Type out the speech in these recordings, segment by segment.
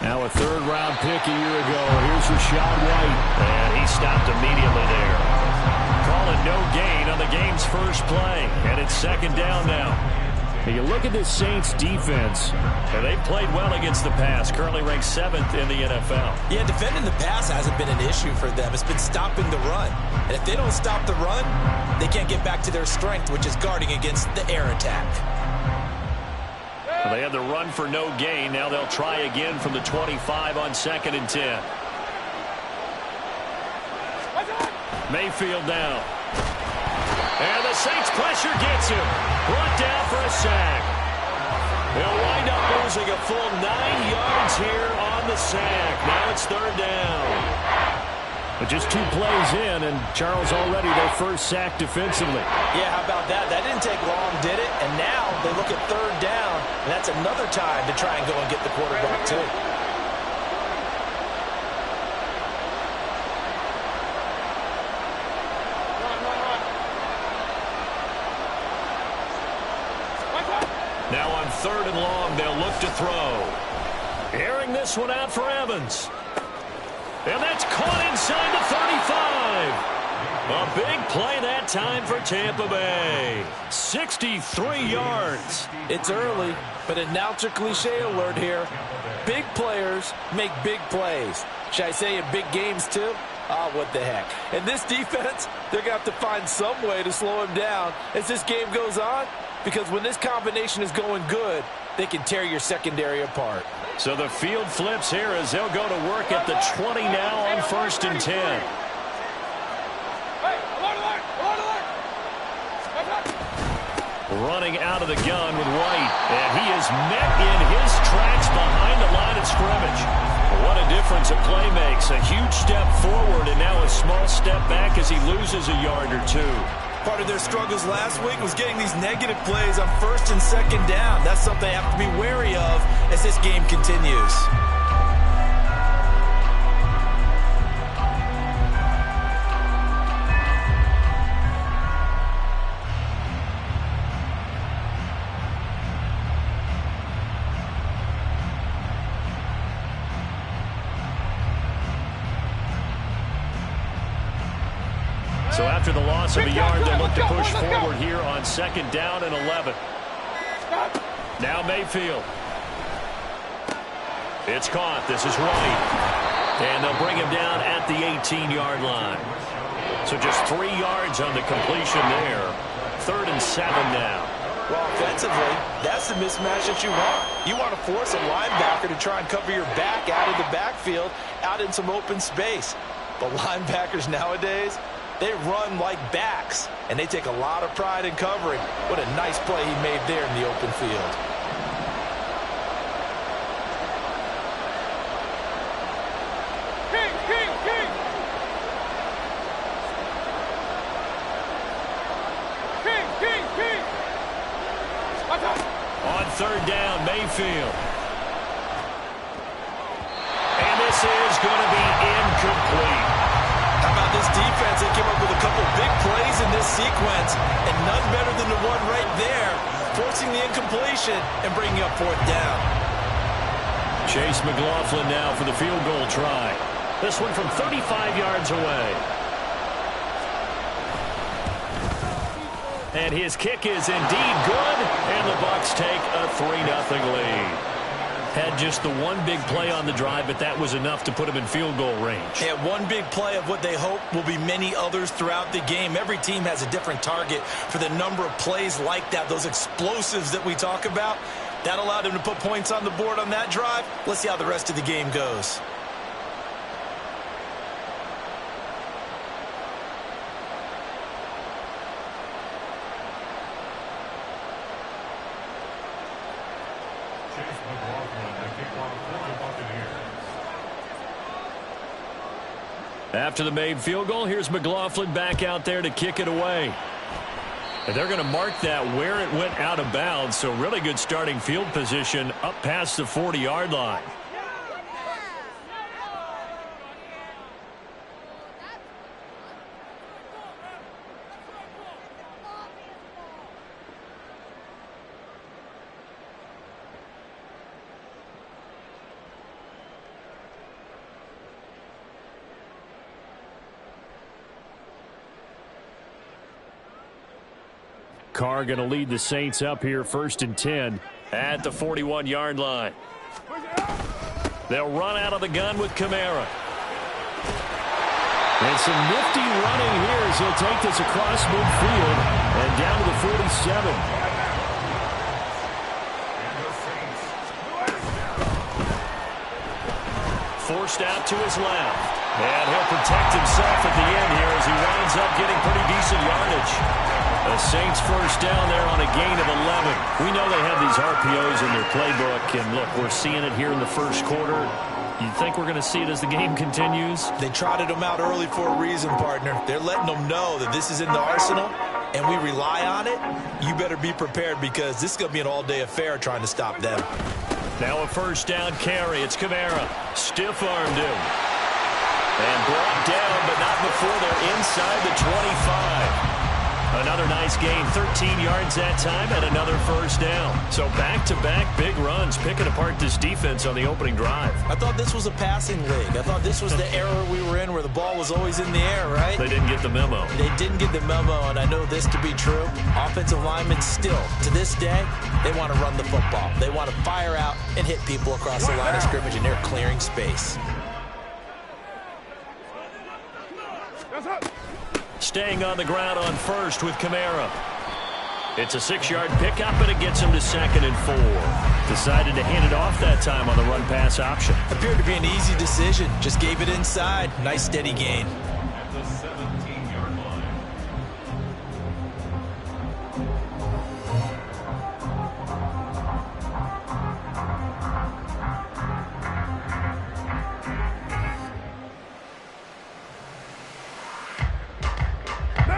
Now a third-round pick a year ago. Here's Rachaad White. And he stopped immediately there. Calling no gain on the game's first play. And it's second down now. And you look at this Saints defense, and they've played well against the pass, currently ranked 7th in the NFL. Yeah, defending the pass hasn't been an issue for them. It's been stopping the run. And if they don't stop the run, they can't get back to their strength, which is guarding against the air attack. Well, they had the run for no gain. Now they'll try again from the 25 on 2nd and 10. Mayfield now. And the Saints pressure gets him. Brought down for a sack. They'll wind up losing a full 9 yards here on the sack. Now it's third down. But just 2 plays in, and Charles already their first sack defensively. Yeah, how about that? That didn't take long, did it? And now they look at third down, and that's another time to try and go and get the quarterback, too. Now on 3rd and long, they'll look to throw. Airing this one out for Evans. And that's caught inside the 35. A big play that time for Tampa Bay. 63 yards. It's early, but announcer cliche alert here. Big players make big plays. Should I say in big games, too? Ah, what the heck. And this defense, they're going to have to find some way to slow him down as this game goes on. Because when this combination is going good, they can tear your secondary apart. So the field flips here as they'll go to work at the 20 now on 1st and 10. Running out of the gun with White. And he is met in his tracks behind the line of scrimmage. What a difference a play makes. A huge step forward and now a small step back as he loses a yard or 2. Part of their struggles last week was getting these negative plays on 1st and 2nd down. That's something they have to be wary of as this game continues. So after the loss of a yard, they'll look to push forward here on 2nd down and 11. Now Mayfield. It's caught. This is White. And they'll bring him down at the 18-yard line. So just 3 yards on the completion there. 3rd and 7 now. Well, offensively, that's the mismatch that you want. You want to force a linebacker to try and cover your back out of the backfield, out in some open space. But linebackers nowadays, they run like backs, and they take a lot of pride in covering. What a nice play he made there in the open field. On 3rd down, Mayfield. And this is going to be incomplete. How about this defense? They came up with a couple big plays in this sequence, and none better than the one right there, forcing the incompletion and bringing up 4th down. Chase McLaughlin now for the field goal try. This one from 35 yards away. And his kick is indeed good, and the Bucs take a 3-0 lead. Had just the one big play on the drive, but that was enough to put him in field goal range. Yeah, one big play of what they hope will be many others throughout the game. Every team has a different target for the number of plays like that, those explosives that we talk about. That allowed him to put points on the board on that drive. Let's see how the rest of the game goes. After the made field goal, here's McLaughlin back out there to kick it away. And they're going to mark that where it went out of bounds, so really good starting field position up past the 40-yard line. Carr going to lead the Saints up here 1st and 10 at the 41-yard line. They'll run out of the gun with Kamara. And some nifty running here as he'll take this across midfield and down to the 47. Forced out to his left. And he'll protect himself at the end here as he winds up getting pretty decent yardage. The Saints first down there on a gain of 11. We know they have these RPOs in their playbook, and look, we're seeing it here in the first quarter. You think we're going to see it as the game continues? They trotted them out early for a reason, partner. They're letting them know that this is in the arsenal, and we rely on it. You better be prepared because this is going to be an all-day affair trying to stop them. Now a first down carry. It's Kamara. Stiff-armed him. And brought down, but not before they're inside the 25. Another nice gain, 13 yards that time, and another first down. So back-to-back big runs, picking apart this defense on the opening drive. I thought this was a passing league. I thought this was the era we were in where the ball was always in the air, right? They didn't get the memo. They didn't get the memo, and I know this to be true. Offensive linemen still, to this day, they want to run the football. They want to fire out and hit people across the line of scrimmage, and they're clearing space. Staying on the ground on first with Kamara. It's a 6-yard pickup, and it gets him to 2nd and 4. Decided to hand it off that time on the run-pass option. Appeared to be an easy decision. Just gave it inside. Nice, steady gain. At the 17-yard line.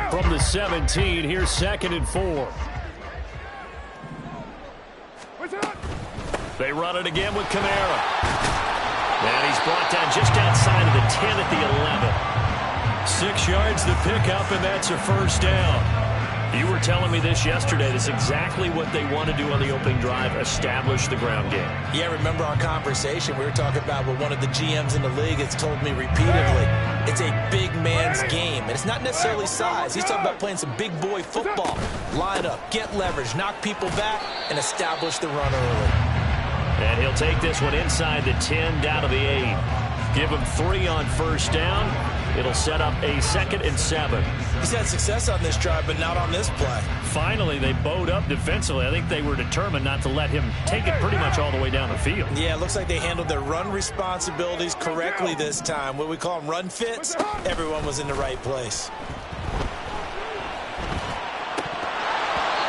From the 17, here's 2nd and 4. They run it again with Kamara. And he's brought down just outside of the 10 at the 11. 6 yards to pick up, and that's a first down. You were telling me this yesterday. That's exactly what they want to do on the opening drive, establish the ground game. Yeah, remember our conversation? We were talking about what one of the GMs in the league has told me repeatedly. It's a big man's game, and it's not necessarily size. He's talking about playing some big boy football. Line up, get leverage, knock people back, and establish the run early. And he'll take this one inside the 10, down to the 8. Give him 3 on first down. It'll set up a 2nd and 7. He's had success on this drive, but not on this play. Finally, they bowed up defensively. I think they were determined not to let him take it pretty much all the way down the field. Yeah, it looks like they handled their run responsibilities correctly this time. What we call them run fits, everyone was in the right place.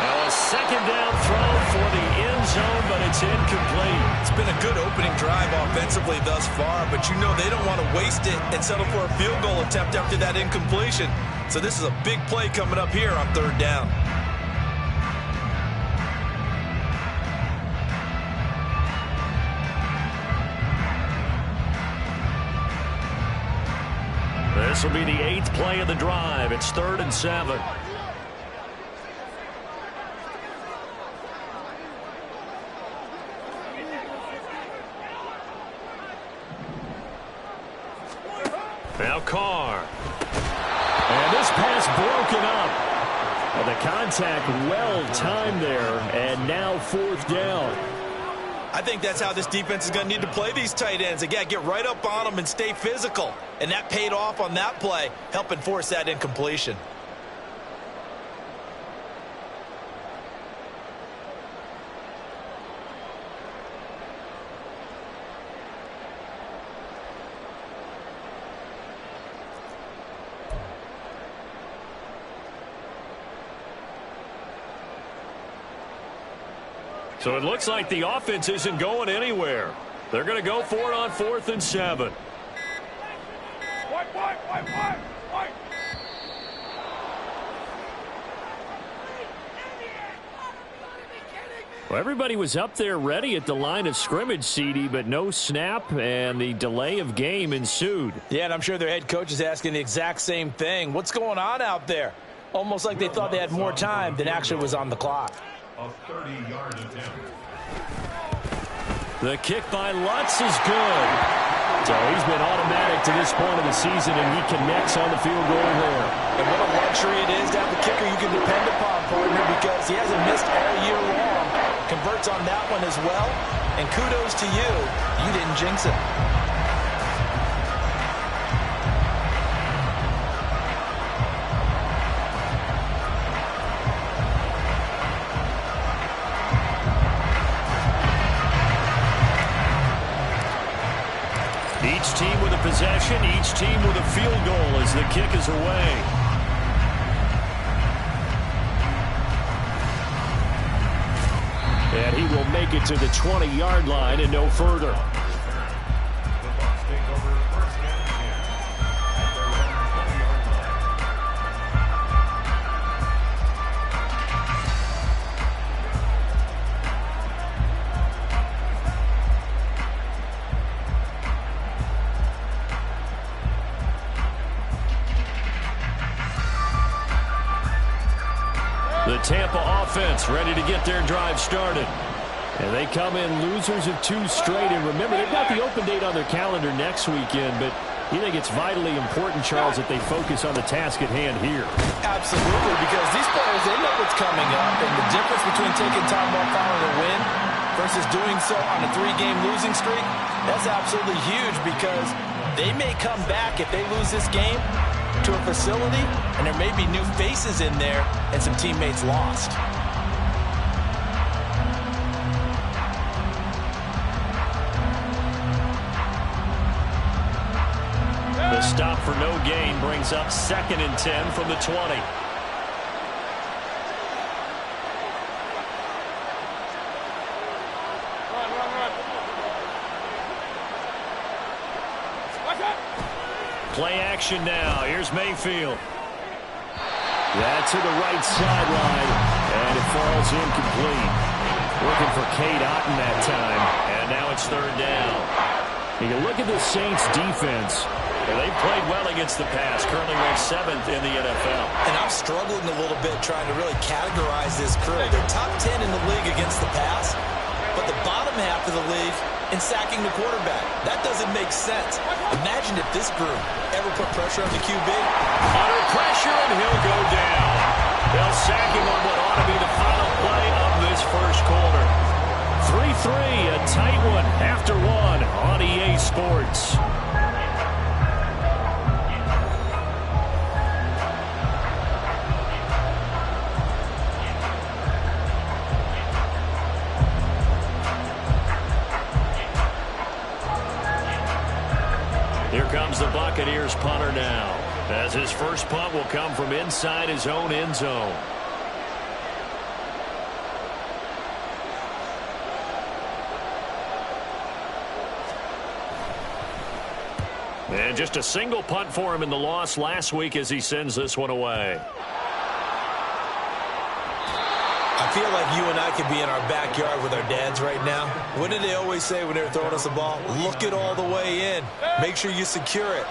Now a 2nd down throw for the end zone, but it's incomplete. It's been a good opening drive offensively thus far, but you know they don't want to waste it and settle for a field goal attempt after that incompletion. So this is a big play coming up here on 3rd down. This will be the 8th play of the drive. It's 3rd and 7. Now Carr. And this pass broken up. And the contact well timed there. And now 4th down. I think that's how this defense is going to need to play these tight ends. They got to get right up on them and stay physical. And that paid off on that play, helping force that incompletion. So it looks like the offense isn't going anywhere. They're going to go for it on 4th and 7. Well, everybody was up there ready at the line of scrimmage, CD, but no snap, and the delay of game ensued. Yeah, and I'm sure their head coach is asking the exact same thing. What's going on out there? Almost like they thought they had more time than actually was on the clock. A 30-yard attempt. The kick by Lutz is good. So he's been automatic to this point of the season, and he connects on the field goal there. And what a lunch luxury it is to have a kicker you can depend upon, partner, because he hasn't missed all year long. Converts on that one as well, and kudos to you. You didn't jinx it. Each team with a possession, each team with a field goal as the kick is away. And he will make it to the 20-yard line and no further. The Tampa offense ready to get their drive started. And they come in losers of 2 straight. And remember, they've got the open date on their calendar next weekend. But you think it's vitally important, Charles, that they focus on the task at hand here? Absolutely, because these players, they know what's coming up. And the difference between taking time off following a win versus doing so on a 3-game losing streak, that's absolutely huge, because they may come back if they lose this game to a facility, and there may be new faces in there and some teammates lost. The stop for no gain brings up 2nd and 10 from the 20. Play action now. Here's Mayfield. That's to the right sideline, and it falls incomplete. Looking for Cade Otton that time, and now it's 3rd down. You can look at the Saints' defense. They've played well against the pass, currently ranked 7th in the NFL. And I'm struggling a little bit trying to really categorize this crew. They're top 10 in the league against the pass, but the bottom half of the league in sacking the quarterback. That doesn't make sense. Imagine if this group ever put pressure on the QB. Under pressure, and he'll go down. They'll sack him on what ought to be the final play of this first quarter. 3-3, a tight one after 1 on EA Sports. Here comes the Buccaneers punter now, as his first punt will come from inside his own end zone. And just a single punt for him in the loss last week as he sends this one away. I feel like you and I could be in our backyard with our dads right now. What did they always say when they were throwing us the ball? Look it all the way in. Make sure you secure it.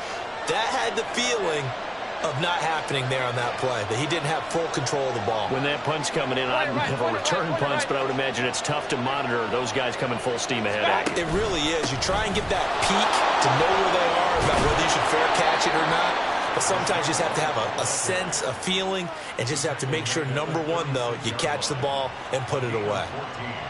That had the feeling of not happening there on that play, that he didn't have full control of the ball. When that punt's coming in, I don't have a return punch, but I would imagine it's tough to monitor those guys coming full steam ahead at you. It really is. You try and get that peek to know where they are, about whether you should fair catch it or not. But sometimes you just have to have a sense, a feeling, and just have to make sure, number one, though, you catch the ball and put it away.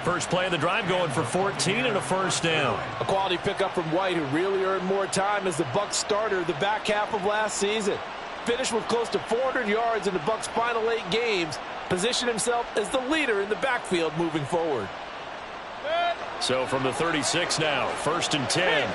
First play of the drive going for 14 and a first down. A quality pickup from White, who really earned more time as the Bucs starter the back half of last season. Finished with close to 400 yards in the Bucs' final 8 games. Positioned himself as the leader in the backfield moving forward. So from the 36 now, 1st and 10.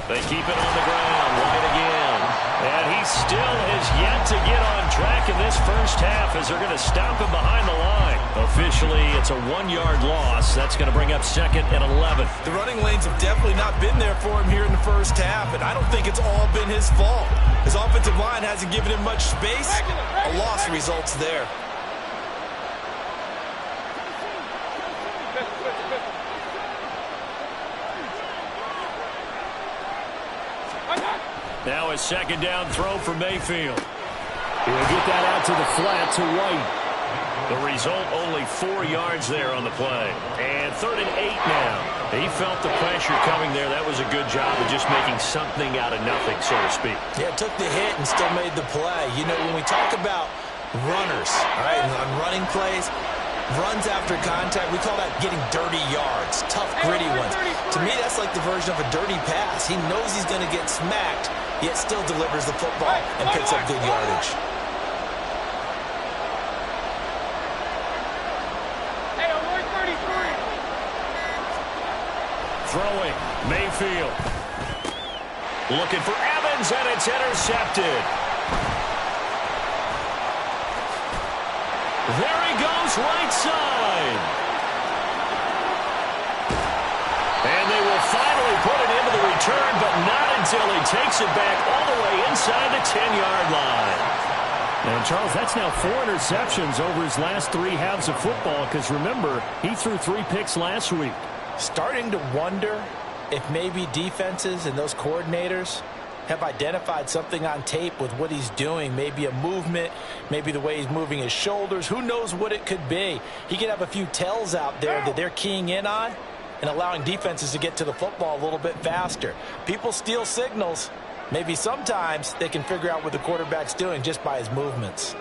They keep it on the ground. White again. And he still has yet to get on track in this first half as they're going to stop him behind the line. Officially, it's a 1-yard loss. That's going to bring up 2nd and 11. The running lanes have definitely not been there for him here in the first half, and I don't think it's all been his fault. His offensive line hasn't given him much space. A loss results there. Now a 2nd down throw for Mayfield. He'll get that out to the flat to White. The result, only 4 yards there on the play. And 3rd and 8 now. He felt the pressure coming there. That was a good job of just making something out of nothing, so to speak. Yeah, took the hit and still made the play. You know, when we talk about runners, all right, on running plays, runs after contact, we call that getting dirty yards, tough, gritty ones. To me, that's like the version of a dirty pass. He knows he's going to get smacked, yet still delivers the football and picks up good yardage. Throwing, Mayfield. Looking for Evans, and it's intercepted. There he goes, right side. And they will finally put it into the return, but not until he takes it back all the way inside the 10-yard line. And, Charles, that's now 4 interceptions over his last 3 halves of football, because, remember, he threw 3 picks last week. Starting to wonder if maybe defenses and those coordinators have identified something on tape with what he's doing. Maybe a movement, maybe the way he's moving his shoulders. Who knows what it could be? He could have a few tells out there that they're keying in on and allowing defenses to get to the football a little bit faster. People steal signals. Maybe sometimes they can figure out what the quarterback's doing just by his movements.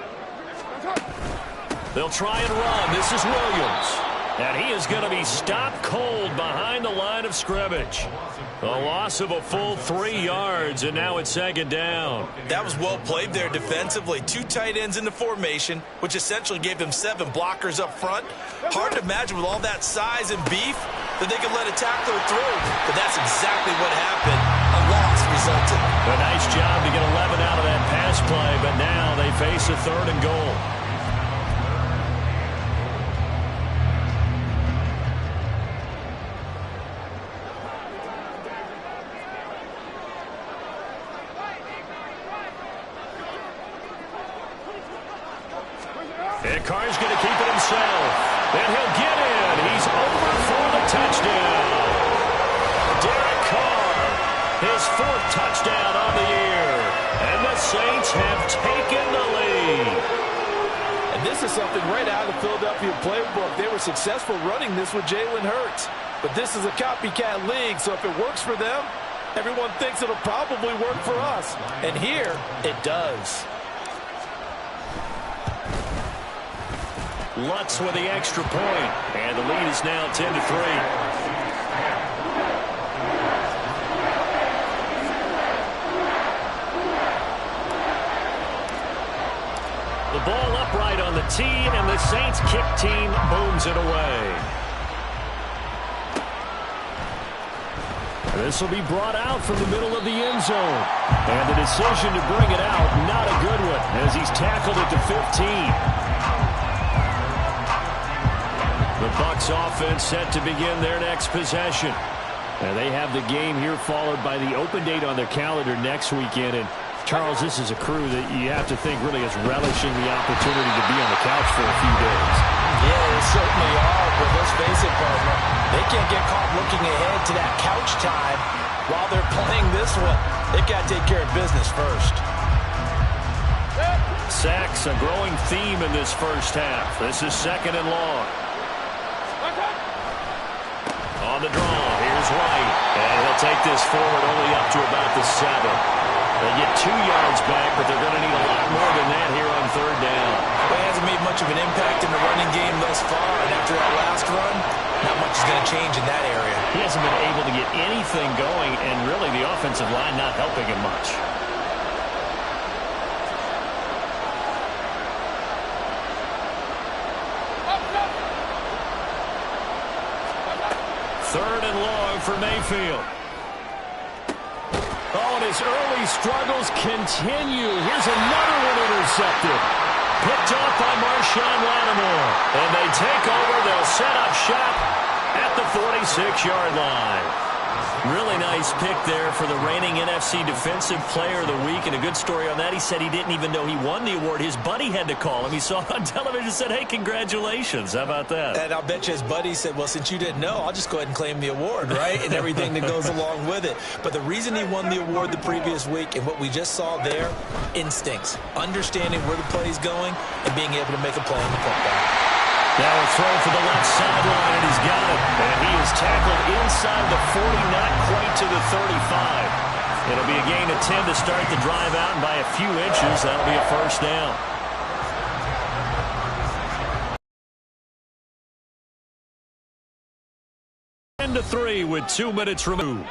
They'll try and run. This is Williams. And he is going to be stopped cold behind the line of scrimmage. A loss of a full 3 yards, and now it's 2nd down. That was well played there defensively. 2 tight ends in the formation, which essentially gave them 7 blockers up front. Hard to imagine with all that size and beef that they could let a tackler through. But that's exactly what happened. A loss resulted. A nice job to get 11 out of that pass play, but now they face a 3rd and goal. And Carr's going to keep it himself. And he'll get in. He's over for the touchdown. Derek Carr, his 4th touchdown on the year. And the Saints have taken the lead. And this is something right out of the Philadelphia playbook. They were successful running this with Jalen Hurts. But this is a copycat league, so if it works for them, everyone thinks it'll probably work for us. And here, it does. Lutz with the extra point, and the lead is now 10-3. The ball upright on the tee, and the Saints kick team booms it away. This will be brought out from the middle of the end zone. And the decision to bring it out, not a good one, as he's tackled at the 15. The Bucs offense set to begin their next possession. And they have the game here followed by the open date on their calendar next weekend. And Charles, this is a crew that you have to think really is relishing the opportunity to be on the couch for a few days. Yeah, they certainly are, but let's face it, partner. They can't get caught looking ahead to that couch time while they're playing this one. They've got to take care of business first. Sacks, a growing theme in this first half. This is 2nd and long. On the draw, here's White. And he'll take this forward only up to about the 7. They get 2 yards back, but they're going to need a lot more than that here on 3rd down. Well, he hasn't made much of an impact in the running game thus far, and after that last run, not much is going to change in that area. He hasn't been able to get anything going, and really the offensive line not helping him much. Third and long for Mayfield. Oh, and his early struggles continue. Here's another one intercepted. Picked off by Marshawn Lattimore. And they take over. They'll set up shop at the 46-yard line. Really nice pick there for the reigning NFC Defensive Player of the Week. And a good story on that, he said he didn't even know he won the award. His buddy had to call him. He saw it on television and said, hey, congratulations. How about that? And I'll bet you his buddy said, well, since you didn't know, I'll just go ahead and claim the award, right? And everything that goes along with it. But the reason he won the award the previous week and what we just saw there, instincts, understanding where the play is going and being able to make a play on the football. Now a throw for the left sideline, and he's got it. And he is tackled inside the 40, not quite to the 35. It'll be a gain of 10 to start the drive out, and by a few inches, that'll be a first down. To 3 with 2 minutes removed.